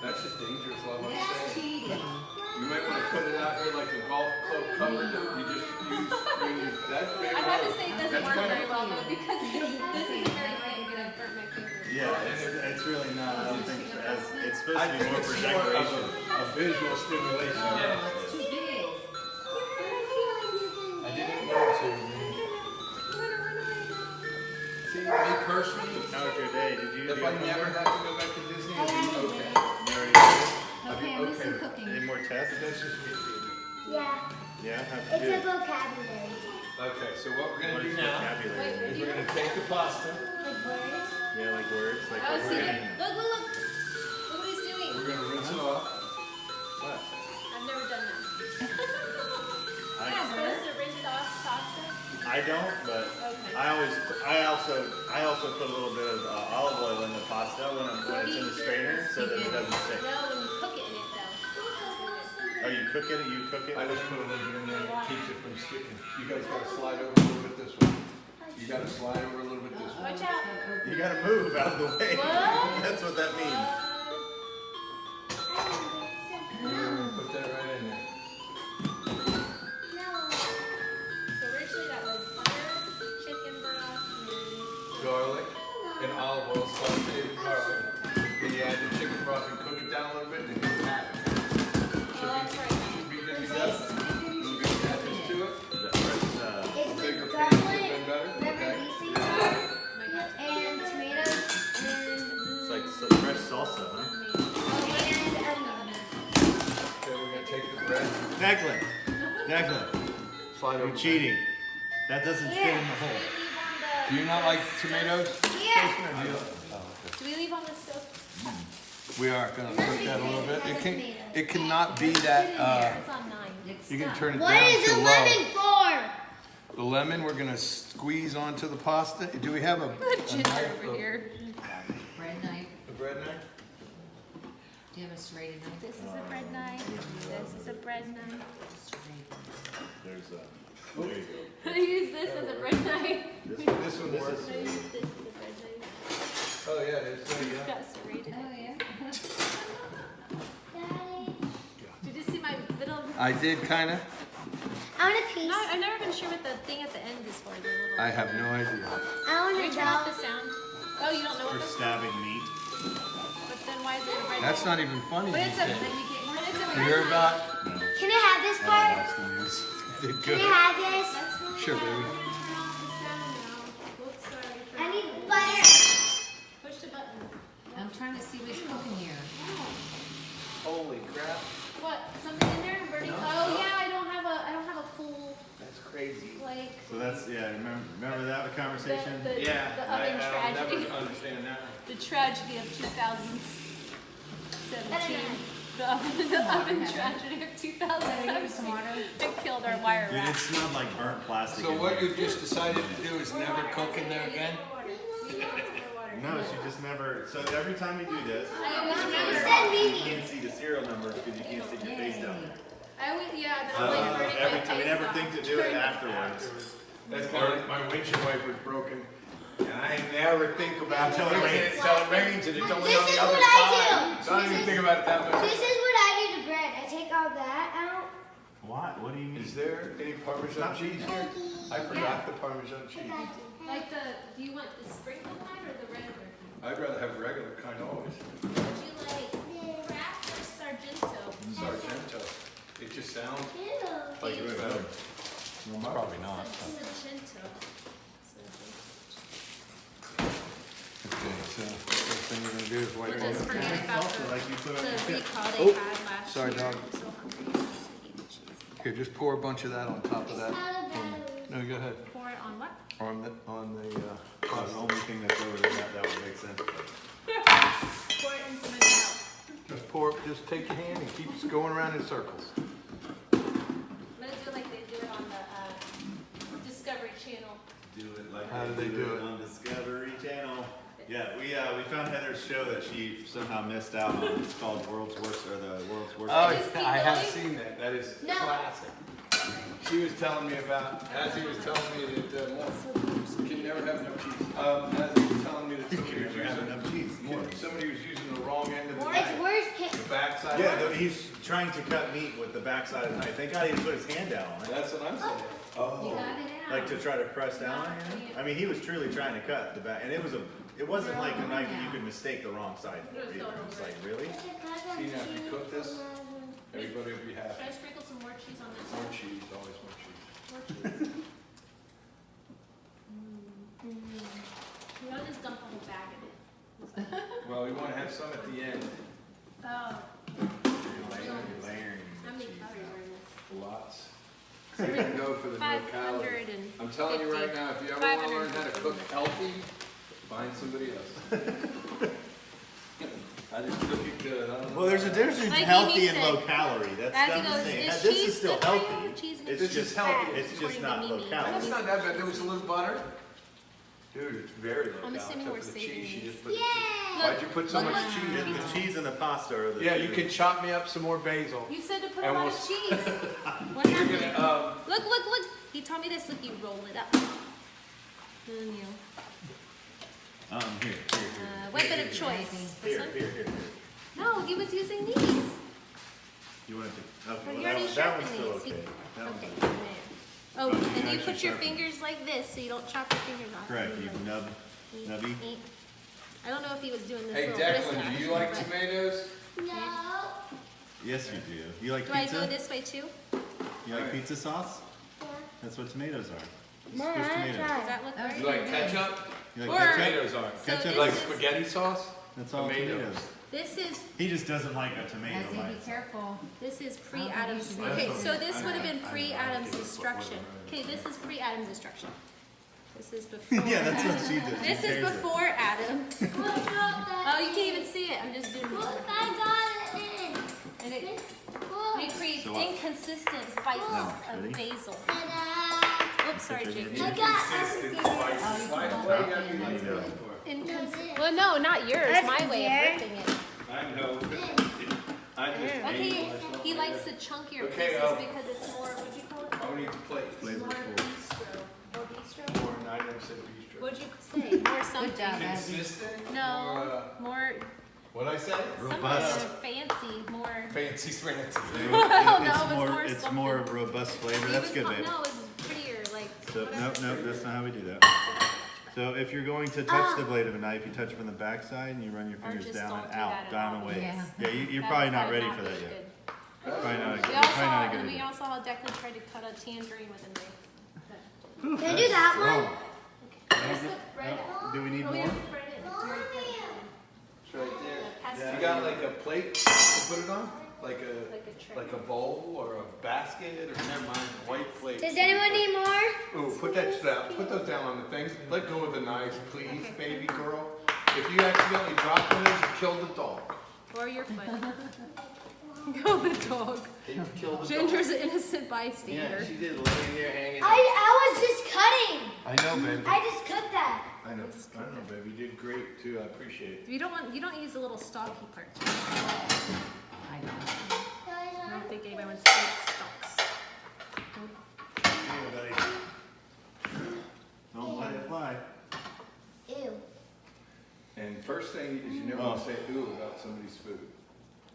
That's just dangerous, like I'm That's saying. cheating. You might want to put it out here like a golf club cover. You just use, that's big. I have to say it doesn't That's work kind of- very well though, because this isn't very thick and I've burnt my fingers. Yeah, it's really not. I don't think it's supposed I to be think more it's for more of decoration. a visual stimulation. Yeah. It's too big. I didn't know to. See, me personally, How was your day? Did you if I never had to go back to Disney, it'd be okay. Okay, I'm listening to cooking. Any more tests? That's just me. Yeah, Yeah, how'd it's you a do? vocabulary. Okay, so what we're What gonna is do now vocabulary? is we're gonna take the pasta. Like words. Yeah, like words. Like Oh, what see, we're look, gonna- look, look. Look what he's doing. We're gonna rinse it off. What? I've never done that. I, You're supposed to rinse off pasta? I don't, but Okay. I also put a little bit of olive oil in the pasta when it's in the strainer so that it doesn't stick. No, when you cook it in it though. Oh, you cook it? You cook it? I just put a little bit in there that keeps it from sticking. You guys gotta slide over a little bit this way. You gotta slide over a little bit this way. Watch out. You gotta move out of the way. What? That's what that means. Put that right in there. So originally that was butter, chicken broth, Garlic and olive oil sauteed with garlic. Then you add the chicken broth and cook it down a little bit, and then you add it. Oh, that's right. Should be good to go. We're gonna add this to it. That fresh, It's Bigger with pan garlic, would have been better. remember Okay. these things are? And tomatoes, it's like fresh salsa, huh? and onion. Okay, we're gonna take the bread. Declan, Slide over. you're cheating. That doesn't fit in the hole. Do you not like tomatoes? Yeah. Do we leave on the stove? We are gonna cook that a little bit. It cannot be that. It's on 9. You can turn it What down is to a low. lemon for? The lemon we're gonna squeeze onto the pasta. Do we have a Ginger knife? over here. Bread knife. A bread knife? Do you have a serrated knife? This is a bread knife. This is a bread knife. There's There you I use this as a bread knife. go. This one works. I use this as a bread knife. Oh yeah, there's there you It's go. got serrated. Oh, yeah. Daddy. Did you see my little? I did kinda. I want a piece. No, I've never been sure what the thing at the end is for. The little. I have no idea. I want Can you a turn off the dog. sound? Oh, you don't know for what this? stabbing meat. But then why is it a bread That's knife? not even funny. But these it's a. days. Then you get more. It's a You bread hear knife. about? No, Can I have this I part? don't watch the news. They're Can good. I have this? That's really Sure, bad. baby. Turn off the sound now. Whoops, sorry. I need butter. Push the button. I'm trying to see what's cooking here. Holy crap. What? Something in there? Burning? No, Oh no. yeah, I don't have a full That's crazy. like So that's, yeah, remember that conversation? the Yeah, the I, oven I'll tragedy. never understand that. The tragedy of 2017. The oven tragedy of 2017. It killed our wire Dude, it rack. smelled like burnt plastic. So in what here. you just decided to do is never cook in there again? No, she just never. So every time you do this, I always Send remember. you me. can't see the serial numbers because you can't stick your face down there. I always, yeah, then I'm like burning my Every face time, we never off. think to do it afterwards. That's kind of like my windshield wiper's broken. And I never think about Until it rains. Until it rains and it's only This on is the other what I side. do. So I don't even think about it that much. This is what I do to bread. I take all that out. What? What do you mean? Is there any Parmesan cheese here? I forgot the Parmesan cheese. Like do you want the sprinkled kind or the regular kind? I'd rather have regular kind always. Would you like Kraft or Sargento? Sargento. It just sounds like Like it's it better. would. Well, probably not. Sargento. Okay, so first thing we're gonna do is wipe We'll all just the forget about Salsa like you put on your the chip. recall they Oh, had last sorry, year. dog. I'm so hungry. Eat the cheese. Here, just pour a bunch of that on top of that. No, go ahead. Pour it on what? On the The only thing that's over there, that would make sense. Pour it into my mouth. just take your hand and keep going around in circles. I'm gonna do like they do it on the Discovery Channel. Do it like How do they do it? on Discovery Channel. Yeah, we found Heather's show that she somehow missed out on. It's called World's Worst Oh, Just keep I have going? seen that. That is No. classic. She was telling me about, as he was telling me that you can never have enough cheese. As he was telling me that somebody was using enough cheese. More. somebody was using the wrong end of the It's knife. worse. The backside. Yeah, he's trying to cut meat with the backside of the knife. Thank God he didn't put his hand down on it. That's what I'm saying. You Oh. got it out. Like to try to press down on it? I mean, he was truly trying to cut the back, and it wasn't like a knife that you could mistake the wrong side for either. It's like, really? See, now if you cook this, everybody will be Should happy. I sprinkle some more cheese on this? More cheese, always more cheese. More cheese. I'll just dump a whole bag in it. Well, we want to have some at the end. Oh, You're layering how many cheese. calories are in this? Lots. So we can go for the no calorie. 550. I'm telling you right now, if you ever want to learn how to cook healthy, find somebody else. I just cook it good. I don't know. Well, there's a difference between Like healthy Amy and said, low calorie. That's As he not the goes, same. is This cheese is still good for you? healthy. Cheese It's makes just you healthy. fat, It's just according to not low Mimi. calorie. That's not that bad. There was a little butter. Dude, it's very low I'm calorie. assuming Except we're for the saving cheese. She these. just put Why'd you put so Look, much look. cheese in The there? cheese and the pasta are the Yeah, you can chop me up some more basil. You said to put And a lot we'll of cheese. What You're happened? gonna, Look. He taught me this. Look, you roll it up. And you. Here. Weapon of choice. This one? Here. No, he was using these. You want to? Okay, But well, you already that sharpened one's still these. okay. That one's Okay. okay. Oh, you and you actually put your sharpen. fingers like this so you don't chop your fingers off. Correct. You nubby. I don't know if he was doing this hey, little wrist Declan, do action, you like but- tomatoes? No. Yes, you do. You like Do I pizza? go this way too? You like pizza sauce? That's what tomatoes are. Mom, Squished I tomatoes. Does tried. that look Oh, right? You like ketchup? You Or- like ketchup? Tomatoes are. So Ketchup? this Like is- spaghetti sauce? That's all Tomatoes. tomatoes. This is He just doesn't like a tomato. Ezzy, by be itself. careful. this is I pre-Adam's. don't think you Okay, should so do this would have been pre-Adam's destruction. Okay, this is pre-Adam's destruction. This is before. Yeah, that's what she did. She This is tears it. before Adam. Look, Oh, you can't even see it. I'm just doing this. I got it in. And it Look. creates So what? inconsistent bites of ready? basil. Ta-da. Oops, sorry, Jake. I got Consistent everything. spices. Why you gotta be like There you go. that for? Inconsistent. Well, no, not yours. That's My way fair. of ripping it. I know. I just Okay, ate myself he like likes that. the chunkier Okay, pieces because it's more. What do you call it? I'm gonna eat the plate. More Flavorful. bistro. More bistro. Or an item said bistro. What'd you say? More something. Good job, Ezzy. Consistent? No, more What'd I say? something Robust. fancy. More. Fancy schmancy. It's more robust flavor. He That's was good, call- babe. No, it's prettier. Like. So, whatever. no, that's not how we do that. So if you're going to touch the blade of a knife, you touch from the back side and you run your Or fingers just down don't and do out, that at down all. away. Yeah. Yeah, you're That probably would not ready not for be that good. yet. Probably not a We good, all probably not a saw, good we idea. all saw how Declan tried to cut a tangerine with a knife. Can I do that one? Where's the bread? Do we need Oh, we more? have the bread in. It's right there. It's right there. Pass You it. got like a plate to put it on? Like Like a tray. a bowl or a basket or never mind, a white plate. Does anyone need more? Ooh, put those down on the thing. Let go of the knives, please, baby girl. If you accidentally drop those, you kill the dog. Or your foot. Go the dog. You kill the dog. Ginger's an innocent Yeah, bystander. she did laying there hanging. I was just cutting. I know, baby. I just cut that. I know, baby. You did great too. I appreciate it. You don't use the little stalky part. I know. I don't think anybody wants to eat stalks. Hey, buddy. Don't let it fly. Ew. And first thing is you never want to say ooh about somebody's food.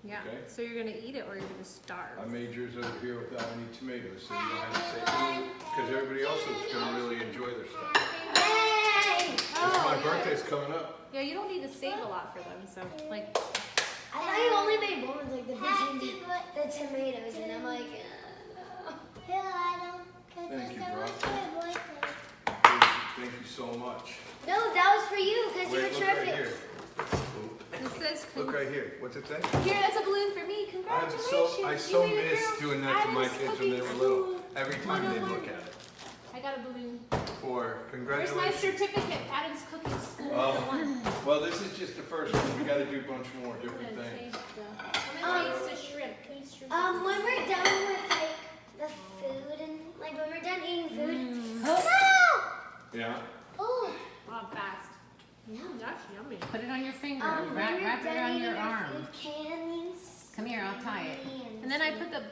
Yeah. Okay. So you're gonna eat it or you're gonna starve? I made yours over here without any tomatoes, so you don't have to say ooh, because everybody else is gonna really enjoy their stuff. Yay! It's my birthday's coming up. Yeah, you don't need to save a lot for them, so like. I thought you only made one with like the the tomatoes, and I'm like, no. Thank you, bro. Thank you so much. No, that was for you because you were Wait, look right terrific. here. It says. Look right here. What's it say? Here, that's a balloon for me. Congratulations. I so miss doing that to my kids when they were little. Every time they look at it. I got a balloon. For Where's congratulations. my certificate? Adam's Cooking School. Well, this is just the first one. We got to do a bunch more different things. Taste the shrimp. Taste shrimp. When we're done with like the food and like when we're done eating food. Yeah. Oh. Oh, fast. That's yummy. Put it on your finger. When Wrap we're it done around eating your our arm. food, can you Come here, I'll tie it. And then I put the.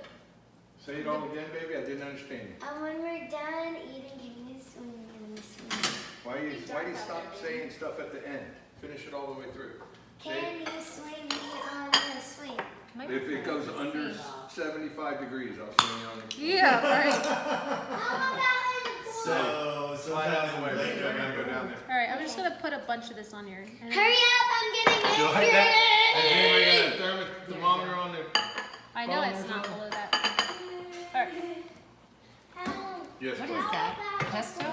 Say it all again, baby. I didn't understand you. when we're done eating, can you swing in this one? Why do you stop saying stuff at the end? Finish it all the way through. Can you swing me on the swing? If it goes under 75 degrees, I'll swing you on the. Yeah, right. So Slide out of the way, baby. I gotta go down there. All right, I'm just gonna put a bunch of this on here. Hurry up, I'm getting Do you like that? Has anybody got a thermometer on their I know it's not below that. All right. Yes, What please. is that? Pesto?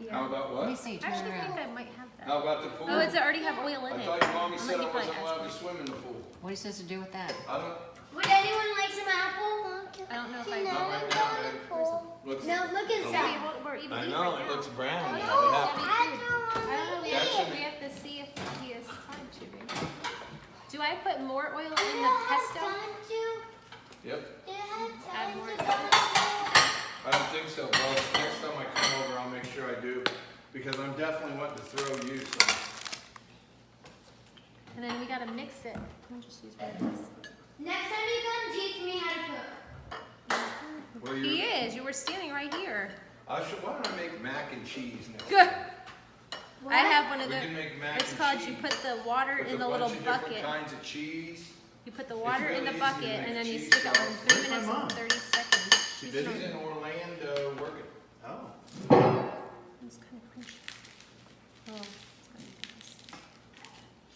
How about Let me what? see, I turn actually think around. I might have that. How about the pool? Oh, it's already have oil in I it. thought your mommy I'll said let I you probably wasn't allowed to ask. swim in the pool. What are you supposed to do with that? I don't. Would anyone like some apple? I don't know if I. Not right now, babe. Looks. No, look Maybe inside. we're eating I food know right it now. looks brown. Oh, Yeah, yeah. what happened? I don't know. We Actually- have to see if he has time to. Babe. Do I put more oil in the pesto? Yep. Add more. I don't think so. Well, next time I come over, I'll make sure I do, because I'm definitely wanting to throw you some. And then we gotta mix it. I'll just use one of these. Next time you come, teach me how to cook. Well, He is. You were standing right here. Why don't I make mac and cheese next Good. time? I have one of We the. can make mac It's and called. cheese You put the water with in the a little bunch of bucket. different kinds of cheese. You put the water It's in the really easy to bucket make and then you cheese stick it on balls. 3 Where's my minutes mom? and 30 seconds. She She's busy? in Orlando working. Oh. It's kind of crunchy. Oh, it's kind of nice.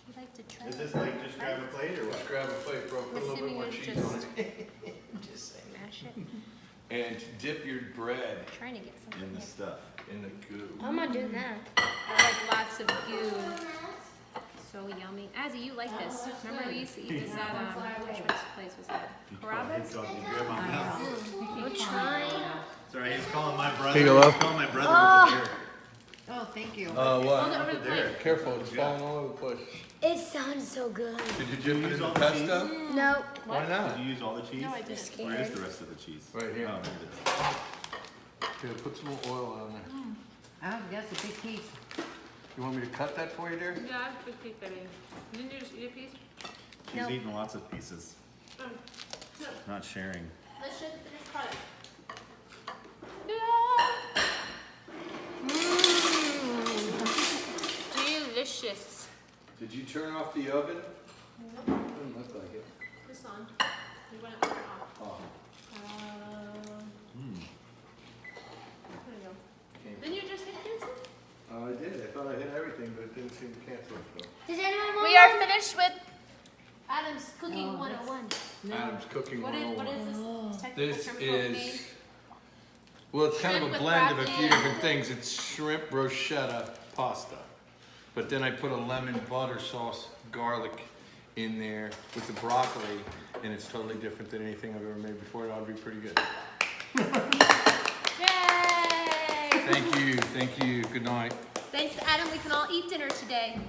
She'd like to try Is it. this like just grab a plate or Just what? grab a plate, bro. Put a little bit Assuming more it's cheese just- on it. Just saying. Mash it. And dip your bread Trying to get something. In the here. stuff. in the goo. I'm not doing that. I like lots of goo. So yummy. Azzy, you like this. Remember we used to eat this at, which place was that? Carrabba's? We're trying. Sorry, he's calling my brother. Hey, love. He's calling my brother over here. Oh, thank you. Hold it What? over the plate. Careful, it's falling all over the place. It sounds so good. Did you dip it in use the all the pesto? No. Why not? Did you use all the cheese? No, I didn't. Where is the rest of the cheese? Right here. Oh, there it is. Here, put some more oil on there. Oh, that's a big piece. You want me to cut that for you, dear? Yeah, I have a big piece, baby. Didn't you just eat a piece? She's No. eating lots of pieces. Not sharing. Let's show the finished product. Delicious. Did you turn off the oven? Doesn't look like it. This on. You want it to turn off. Oh. There you go. Didn't you just hit cancel? I did. I thought I hit everything, but it didn't seem to cancel it. So. Does anyone want We are finished with Adam's Cooking Oh, 101. Adam's cooking What is 101. this technical This term called? is, Made? well, it's kind of Shrimp a with blend of a broccoli few and- different things. It's shrimp bruschetta pasta. But then I put a lemon butter sauce, garlic in there with the broccoli, and it's totally different than anything I've ever made before. It ought to be pretty good. Yay! Thank you, thank you. Good night. Thanks, Adam. We can all eat dinner today.